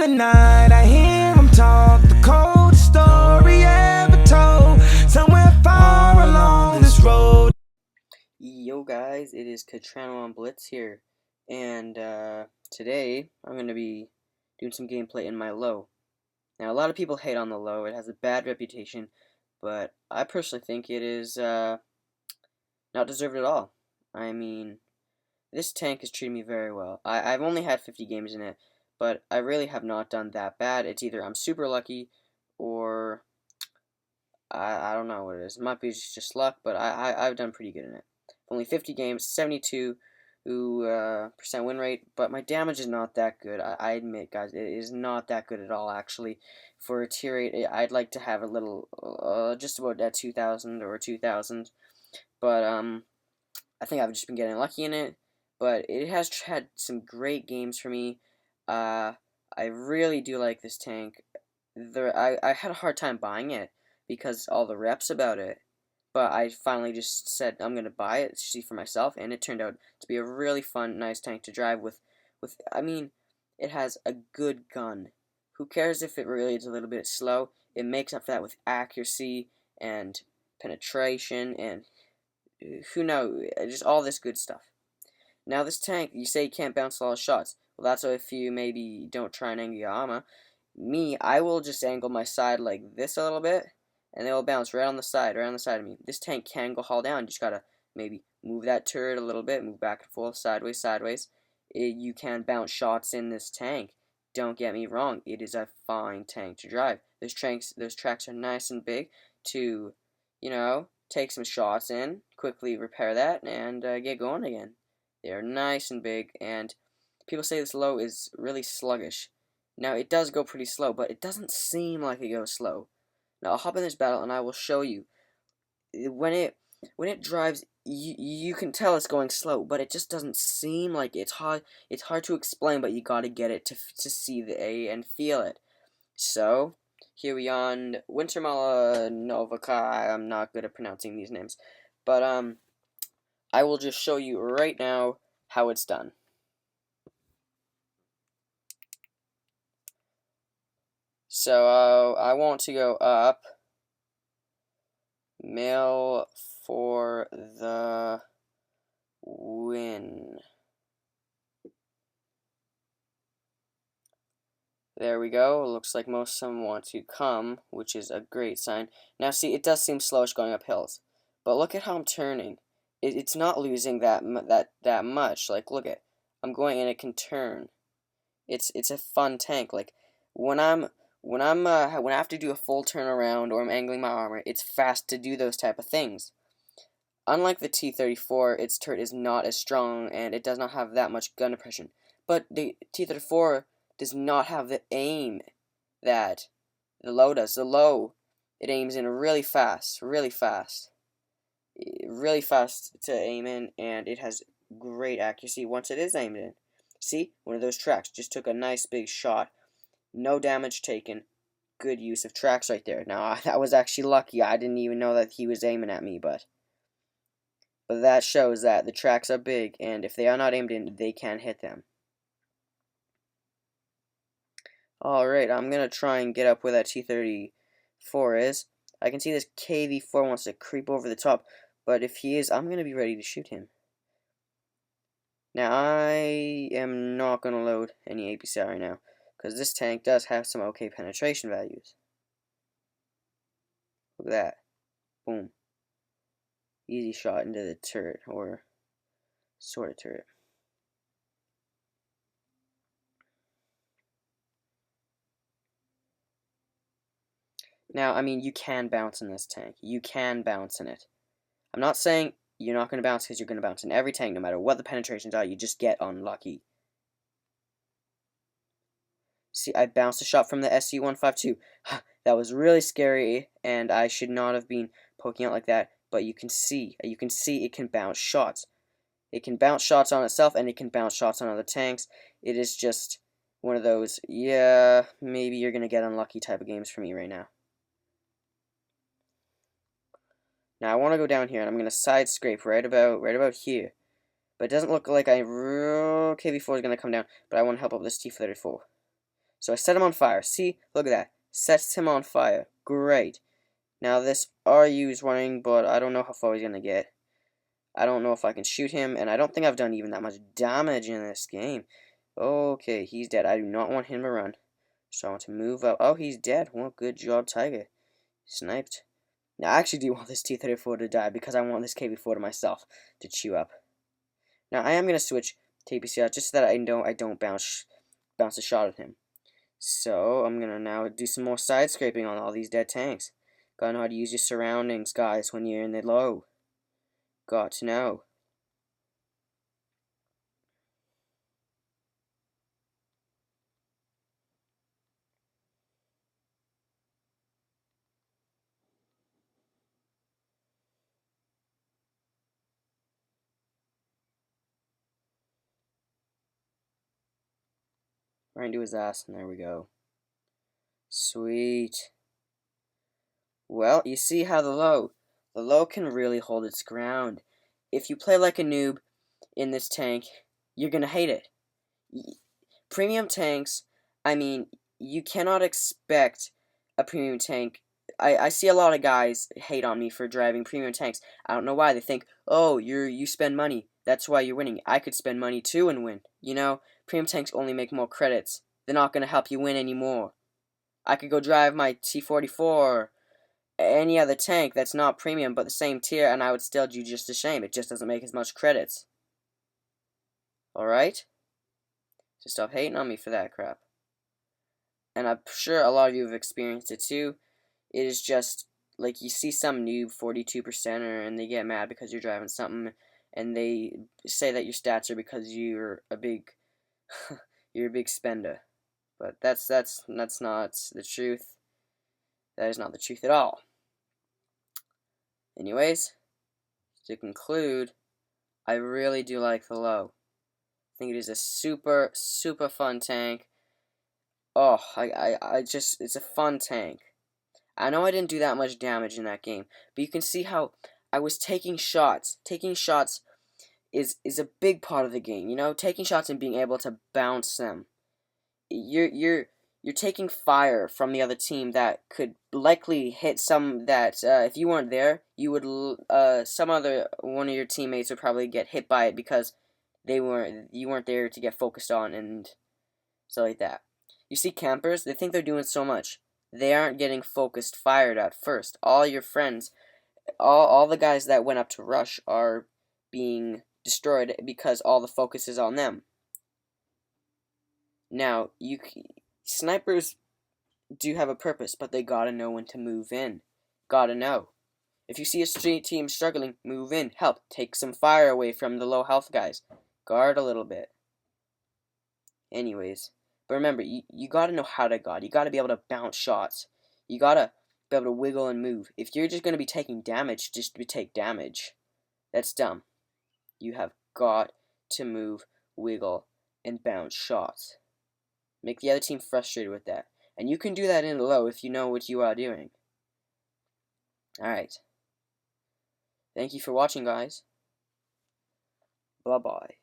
the night, I hear him talk, the coldest story ever told, somewhere far along this road. Yo guys, it is Katrano on Blitz here, and today I'm going to be doing some gameplay in my Lowe. Now, a lot of people hate on the Lowe. It has a bad reputation, but I personally think it is not deserved at all. I mean, this tank has treated me very well. I've only had 50 games in it, but I really have not done that bad. It's either I'm super lucky, or I don't know what it is. It might be just luck, but I've done pretty good in it. Only 50 games, 72% win rate, but my damage is not that good. I admit, guys, it is not that good at all, actually. For a tier 8, I'd like to have a little, just about at 2,000 or 2,000, but I think I've just been getting lucky in it, but it has had some great games for me. I really do like this tank. I had a hard time buying it because all the reps about it, but I finally just said I'm gonna buy it, see for myself, and it turned out to be a really fun, nice tank to drive with. I mean, it has a good gun. Who cares if it really is a little bit slow? It makes up for that with accuracy and penetration and who knows, just all this good stuff. Now this tank, you say you can't bounce a lot of shots. Well, that's if you maybe don't try and angle your armor. Me, I will just angle my side like this a little bit, and they will bounce right on the side of me. This tank can go haul down. You just gotta maybe move that turret a little bit, move back and forth, sideways, sideways. You can bounce shots in this tank. Don't get me wrong, it is a fine tank to drive. Those tracks are nice and big to, take some shots in, quickly repair that, and get going again. They are nice and big, and people say this Lowe is really sluggish. Now, it does go pretty slow, but it doesn't seem like it goes slow. Now, I'll hop in this battle, and I will show you. When it drives, you can tell it's going slow, but it just doesn't seem like it. It's hard to explain, but you gotta get it to see the A and feel it. So, here we on Wintermala Novaka. I'm not good at pronouncing these names, but I will just show you right now how it's done. So I want to go up, mail for the win. There we go. It looks like most of them want to come, which is a great sign. Now see, it does seem slowish going up hills, but look at how I'm turning. It's not losing that much. Like, look at, I'm going and it can turn. It's a fun tank. Like when I have to do a full turnaround or I'm angling my armor, it's fast to do those type of things. Unlike the T-34, its turret is not as strong and it does not have that much gun depression. But the T-34 does not have the aim that the Lowe does. The Lowe, it aims in really fast to aim in, and it has great accuracy once it is aimed in. See, one of those tracks just took a nice big shot, no damage taken. Good use of tracks right there. Now that was actually lucky. I didn't even know that he was aiming at me, but that shows that the tracks are big, and if they are not aimed in, they can hit them. Alright, I'm going to try and get up where that T-34 is. I can see this KV-4 wants to creep over the top, but if he is, I'm going to be ready to shoot him. Now, I am not going to load any APC right now, because this tank does have some okay penetration values. Look at that. Boom. Easy shot into the turret, or sort of turret. Now, I mean, you can bounce in this tank. You can bounce in it. I'm not saying you're not going to bounce, because you're going to bounce in every tank, no matter what the penetrations are. You just get unlucky. See, I bounced a shot from the SU-152. That was really scary, and I should not have been poking out like that. But you can see it can bounce shots. It can bounce shots on itself, and it can bounce shots on other tanks. It is just one of those, yeah, maybe you're going to get unlucky type of games for me right now. Now I want to go down here, and I'm going to side scrape right about here. But it doesn't look like KV-4 is going to come down, but I want to help out this T-34. So I set him on fire. See? Look at that. Sets him on fire. Great. Now this RU is running, but I don't know how far he's going to get. I don't know if I can shoot him, and I don't think I've done even that much damage in this game. Okay, he's dead. I do not want him to run. So I want to move up. Oh, he's dead. Well, good job, Tiger. Sniped. Now, I actually do want this T-34 to die because I want this KV-4 to myself to chew up. Now, I am going to switch to APC just so that I don't bounce a shot at him. So, I'm going to now do some more side scraping on all these dead tanks. Gotta know how to use your surroundings, guys, when you're in the low. Got to know. Right into his ass, and there we go. Sweet. Well, you see how the low can really hold its ground. If you play like a noob in this tank, you're gonna hate it. Premium tanks, I mean, you cannot expect a premium tank. I see a lot of guys hate on me for driving premium tanks. I don't know why. They think, oh, you spend money. That's why you're winning. I could spend money too and win. You know, premium tanks only make more credits. They're not going to help you win anymore. I could go drive my T-44 or any other tank that's not premium but the same tier, and I would still do just the same. It just doesn't make as much credits. Alright? So stop hating on me for that crap. And I'm sure a lot of you have experienced it too. It is just, like, you see some noob 42%er and they get mad because you're driving something, and they say that your stats are because you're a big you're a big spender. But that's not the truth. That is not the truth at all. Anyways, to conclude, I really do like the Lowe. I think it is a super fun tank. Oh, it's a fun tank. I know I didn't do that much damage in that game, but you can see how I was taking shots. Taking shots is a big part of the game, you know? Taking shots and being able to bounce them. You're taking fire from the other team that could likely hit some that if you weren't there, you would some other one of your teammates would probably get hit by it because you weren't there to get focused on and stuff like that. You see campers, they think they're doing so much. They aren't getting focused fired at first. All your friends, all the guys that went up to rush are being destroyed because all the focus is on them. Now, snipers do have a purpose, but they gotta know when to move in. Gotta know. If you see a street team struggling, move in, help, take some fire away from the low health guys. Guard a little bit. Anyways, but remember, you gotta know how to guard. You gotta be able to bounce shots. You gotta be able to wiggle and move. If you're just gonna be taking damage, just to take damage, that's dumb. You have got to move, wiggle, and bounce shots. Make the other team frustrated with that. And you can do that in low if you know what you are doing. Alright. Thank you for watching, guys. Bye-bye.